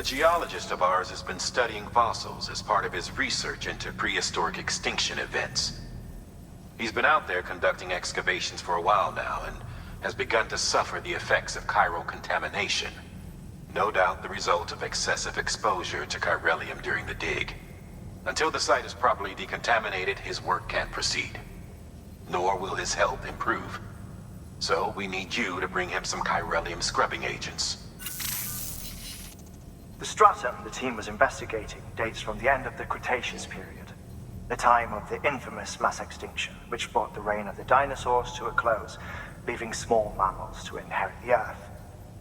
geologist of ours has been studying fossils as part of his research into prehistoric extinction events. He's been out there conducting excavations for a while now and has begun to suffer the effects of chiral contamination. No doubt the result of excessive exposure to chiralium during the dig. Until the site is properly decontaminated, his work can't proceed. Nor will his health improve. So we need you to bring him some chiralium scrubbing agents. The stratum the team was investigating dates from the end of the Cretaceous period, the time of the infamous mass extinction, which brought the reign of the dinosaurs to a close, leaving small mammals to inherit the Earth.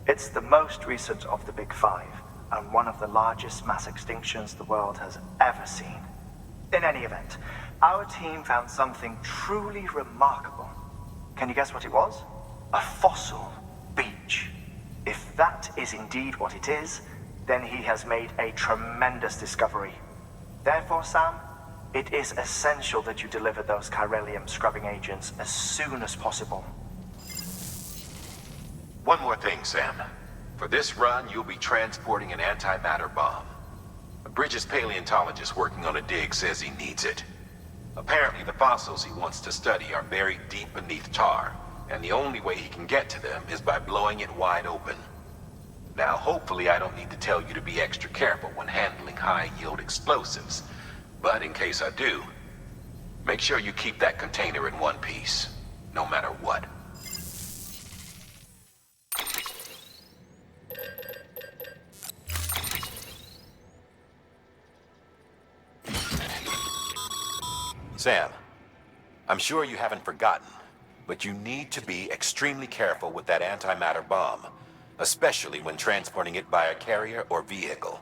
It's the most recent of the Big Five, and one of the largest mass extinctions the world has ever seen. In any event, our team found something truly remarkable. Can you guess what it was? A fossil beach. If that is indeed what it is, then he has made a tremendous discovery. Therefore, Sam, it is essential that you deliver those chiralium scrubbing agents as soon as possible. One more thing, Sam. For this run, you'll be transporting an antimatter bomb. A British paleontologist working on a dig says he needs it. Apparently, the fossils he wants to study are buried deep beneath tar, and the only way he can get to them is by blowing it wide open. Now, hopefully I don't need to tell you to be extra careful when handling high-yield explosives, but in case I do, make sure you keep that container in one piece, no matter what. Sam, I'm sure you haven't forgotten, but you need to be extremely careful with that antimatter bomb, especially when transporting it by a carrier or vehicle.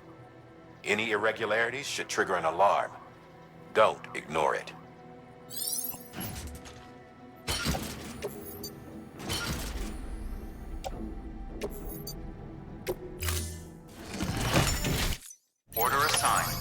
Any irregularities should trigger an alarm. Don't ignore it. Order assigned.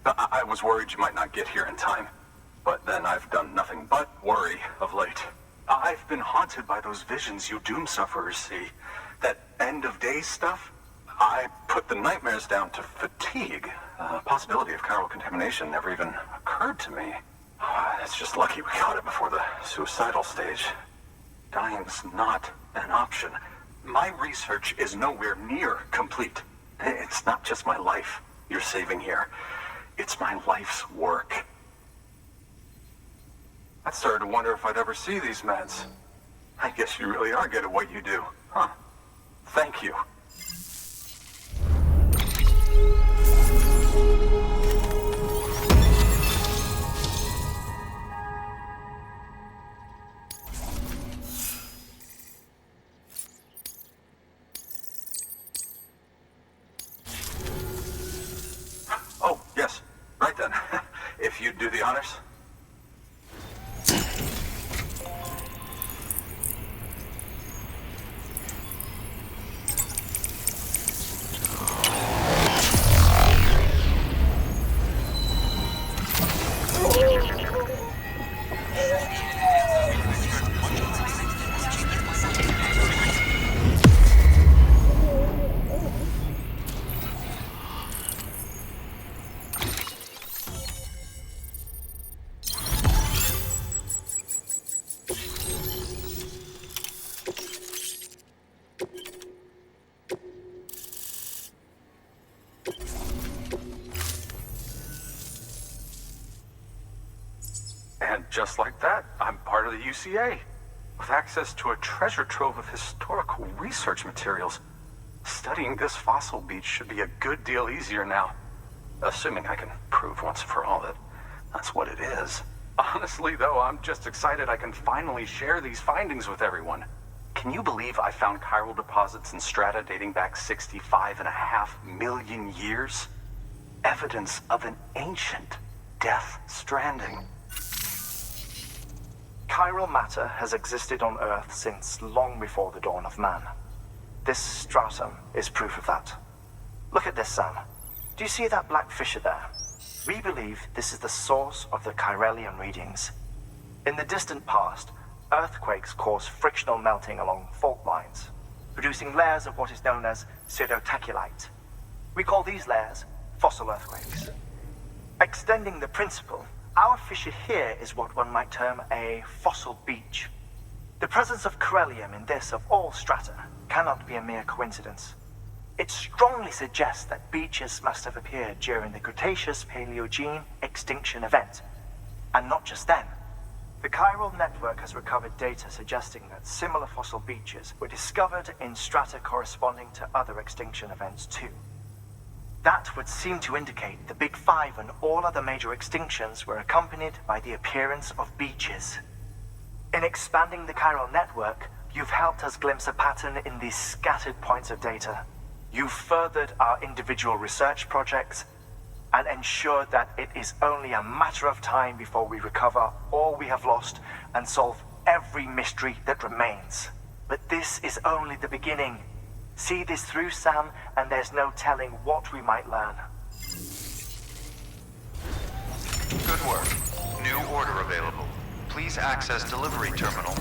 I was worried you might not get here in time. But then I've done nothing but worry of late. I've been haunted by those visions you doom sufferers see. That end-of-days stuff. I put the nightmares down to fatigue. The possibility of chiral contamination never even occurred to me. It's just lucky we caught it before the suicidal stage. Dying's not an option. My research is nowhere near complete. It's not just my life you're saving here. It's my life's work. I started to wonder if I'd ever see these meds. I guess you really are good at what you do, huh? Thank you. Oh, yes. Right then. If you'd do the honors. And just like that, I'm part of the UCA, with access to a treasure trove of historical research materials. Studying this fossil beach should be a good deal easier now, assuming I can prove once and for all that that's what it is. Honestly, though, I'm just excited I can finally share these findings with everyone. Can you believe I found chiral deposits in strata dating back 65.5 million years? Evidence of an ancient death stranding. Chiral matter has existed on Earth since long before the dawn of man. This stratum is proof of that. Look at this, Sam. Do you see that black fissure there? We believe this is the source of the Chiralian readings. In the distant past, earthquakes caused frictional melting along fault lines, producing layers of what is known as pseudotaculite. We call these layers fossil earthquakes. Extending the principle, our fissure here is what one might term a fossil beach. The presence of chiralium in this of all strata cannot be a mere coincidence. It strongly suggests that beaches must have appeared during the Cretaceous-Paleogene extinction event. And not just then. The chiral network has recovered data suggesting that similar fossil beaches were discovered in strata corresponding to other extinction events too. That would seem to indicate the Big Five and all other major extinctions were accompanied by the appearance of beaches. In expanding the chiral network, you've helped us glimpse a pattern in these scattered points of data. You've furthered our individual research projects and ensured that it is only a matter of time before we recover all we have lost and solve every mystery that remains. But this is only the beginning. See this through, Sam, and there's no telling what we might learn. Good work. New order available. Please access delivery terminal.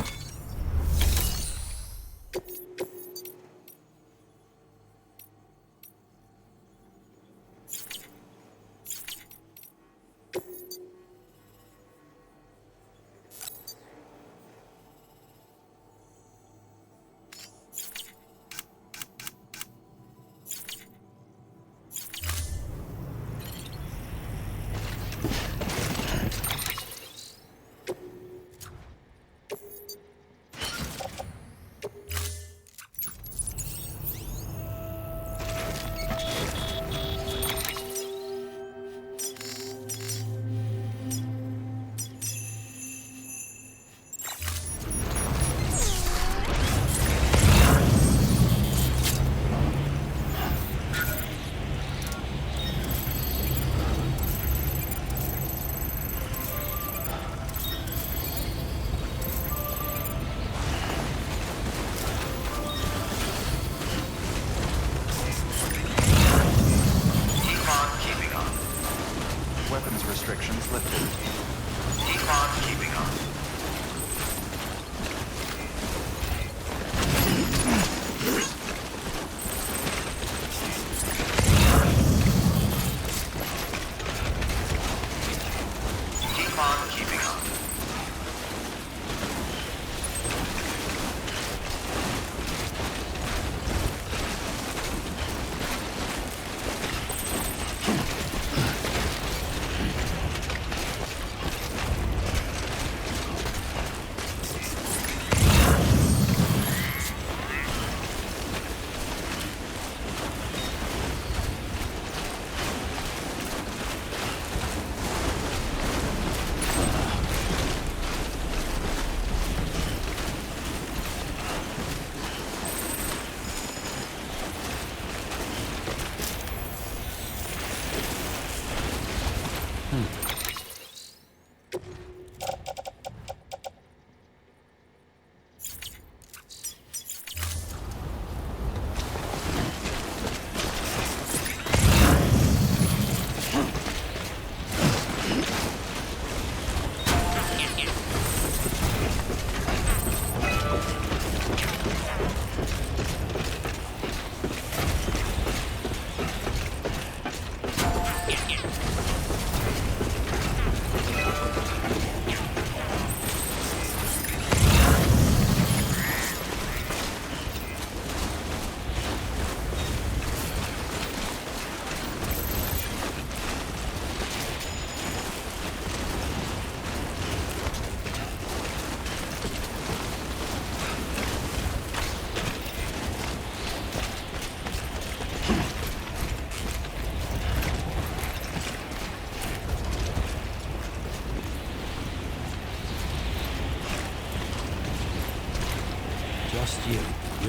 upon keeping up. Just you,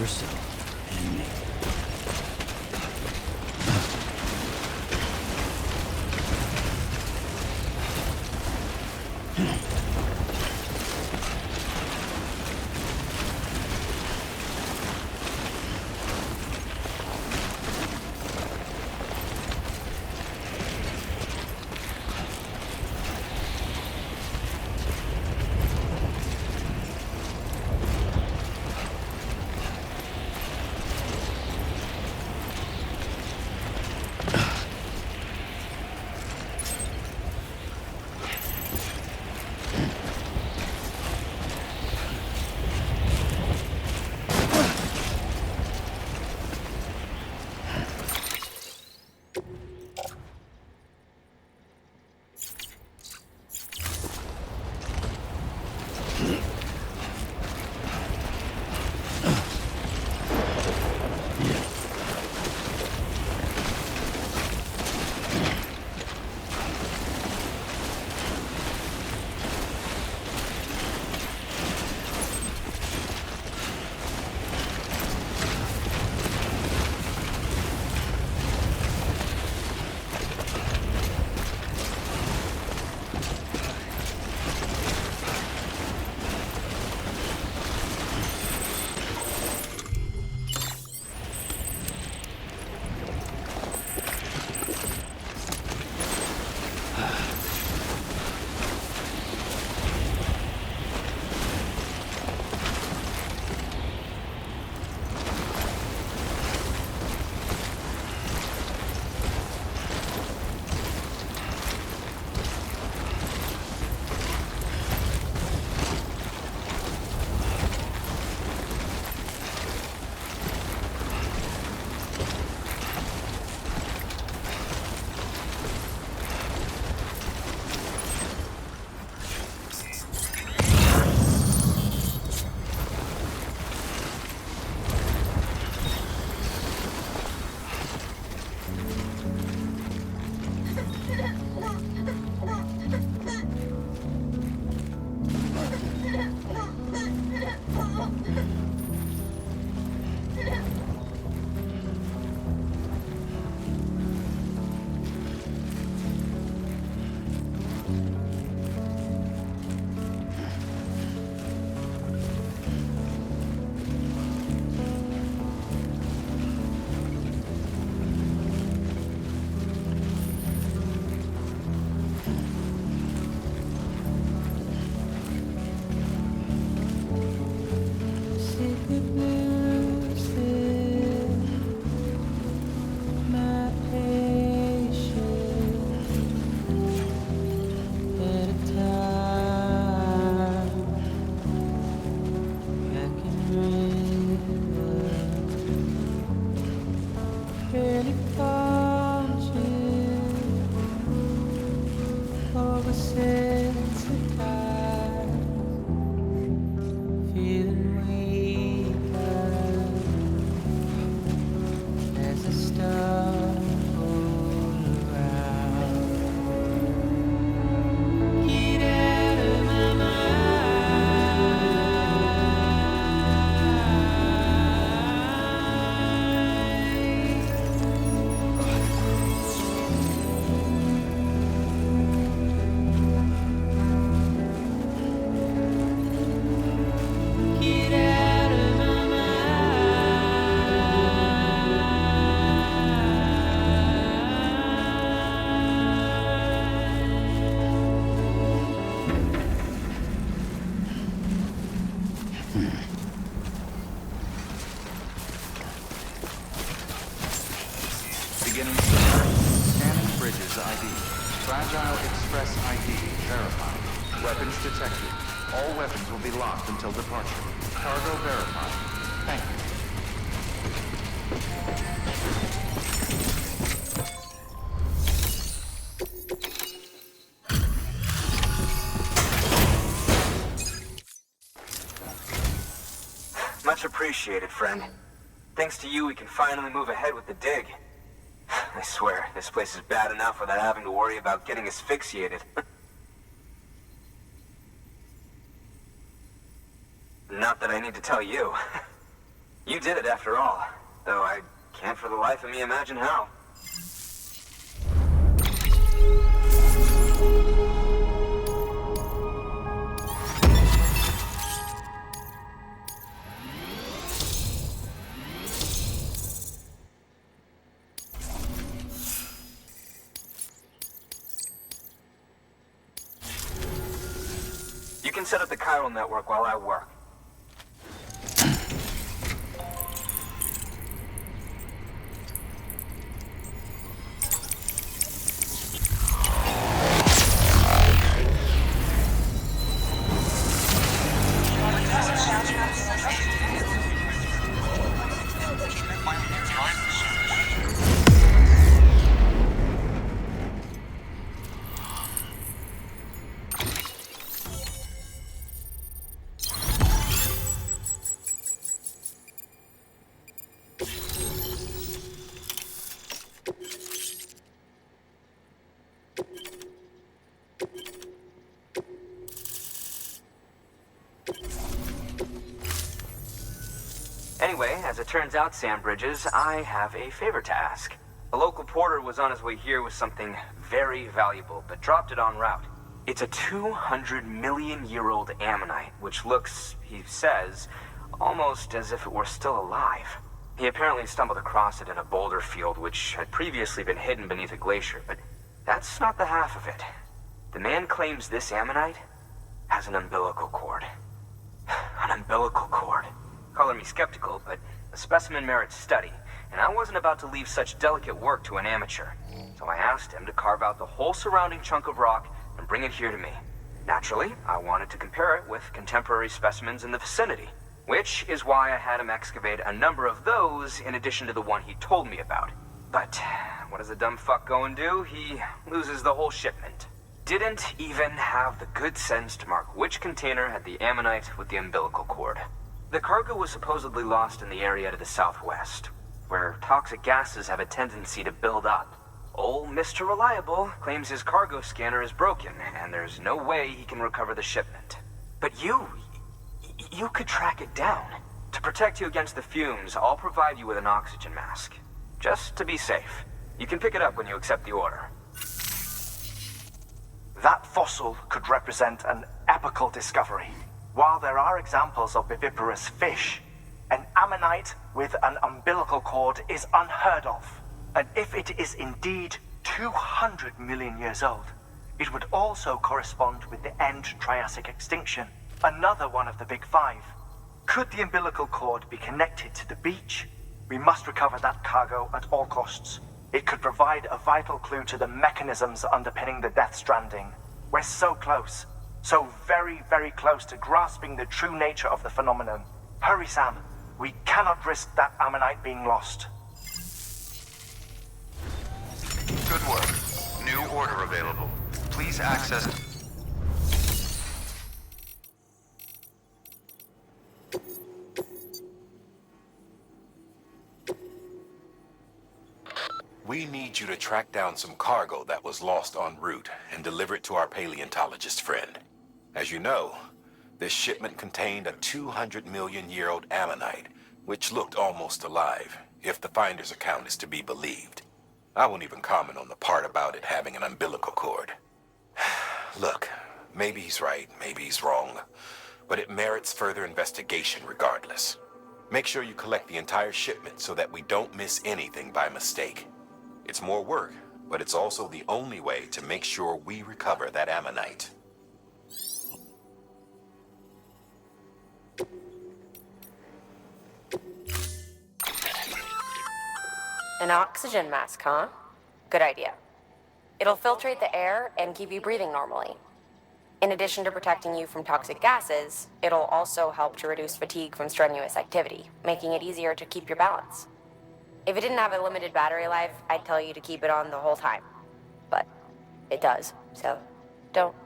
yourself, and me. Weapons detected. All weapons will be locked until departure. Cargo verified. Thank you. Much appreciated, friend. Thanks to you, we can finally move ahead with the dig. I swear, this place is bad enough without having to worry about getting asphyxiated. Not that I need to tell you. You did it after all, though I can't for the life of me imagine how. You can set up the chiral network while I work. Anyway, as it turns out, Sam Bridges, I have a favor to ask. A local porter was on his way here with something very valuable, but dropped it en route. It's a 200-million-year-old ammonite, which looks, he says, almost as if it were still alive. He apparently stumbled across it in a boulder field which had previously been hidden beneath a glacier, but that's not the half of it. The man claims this ammonite has an umbilical cord. An umbilical cord. Color me skeptical, but the specimen merits study, and I wasn't about to leave such delicate work to an amateur. So I asked him to carve out the whole surrounding chunk of rock and bring it here to me. Naturally, I wanted to compare it with contemporary specimens in the vicinity, which is why I had him excavate a number of those in addition to the one he told me about. But what does a dumb fuck go and do? He loses the whole shipment. Didn't even have the good sense to mark which container had the ammonite with the umbilical cord. The cargo was supposedly lost in the area to the southwest, where toxic gases have a tendency to build up. Old Mr. Reliable claims his cargo scanner is broken, and there's no way he can recover the shipment. But you could track it down. To protect you against the fumes, I'll provide you with an oxygen mask. Just to be safe. You can pick it up when you accept the order. That fossil could represent an epochal discovery. While there are examples of viviparous fish, an ammonite with an umbilical cord is unheard of. And if it is indeed 200 million years old, it would also correspond with the end Triassic extinction, another one of the big five. Could the umbilical cord be connected to the beach? We must recover that cargo at all costs. It could provide a vital clue to the mechanisms underpinning the Death Stranding. We're so close. So very, very close to grasping the true nature of the phenomenon. Hurry, Sam. We cannot risk that ammonite being lost. Good work. New order available. Please access... We need you to track down some cargo that was lost en route and deliver it to our paleontologist friend. As you know, this shipment contained a 200-million-year-old ammonite, which looked almost alive, if the finder's account is to be believed. I won't even comment on the part about it having an umbilical cord. Look, maybe he's right, maybe he's wrong, but it merits further investigation regardless. Make sure you collect the entire shipment so that we don't miss anything by mistake. It's more work, but it's also the only way to make sure we recover that ammonite. An oxygen mask, huh? Good idea. It'll filtrate the air and keep you breathing normally. In addition to protecting you from toxic gases, it'll also help to reduce fatigue from strenuous activity, making it easier to keep your balance. If it didn't have a limited battery life, I'd tell you to keep it on the whole time. But it does, so don't.